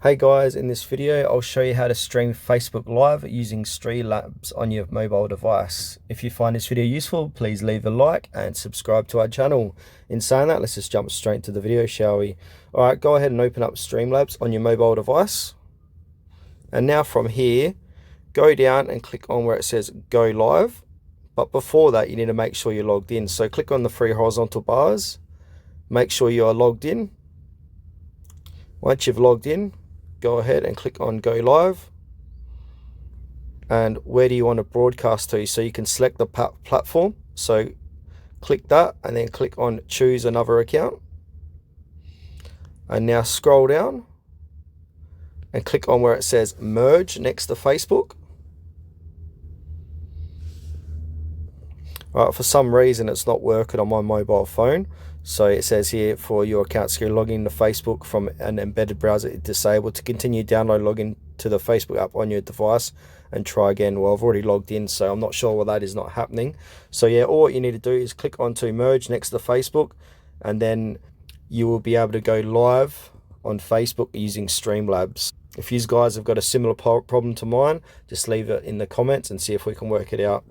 Hey guys, in this video I'll show you how to stream Facebook Live using Streamlabs on your mobile device. If you find this video useful, please leave a like and subscribe to our channel. In saying that, let's just jump straight to the video, shall we? Alright, go ahead and open up Streamlabs on your mobile device. And now from here, go down and click on where it says Go Live. But before that, you need to make sure you're logged in. So click on the three horizontal bars. Make sure you are logged in. Once you've logged in, go ahead and click on Go Live. And where do you want to broadcast to? So you can select the platform. So click that and then click on Choose Another Account. And now scroll down and click on where it says Merge next to Facebook. Right, for some reason it's not working on my mobile phone. So it says here, for your account to log in to Facebook from an embedded browser, it's disabled. To continue, download, log in to the Facebook app on your device and try again. Well, I've already logged in, so I'm not sure why that is not happening. So yeah, all you need to do is click onto Merge next to Facebook, and then you will be able to go live on Facebook using Streamlabs. If you guys have got a similar problem to mine, just leave it in the comments and see if we can work it out.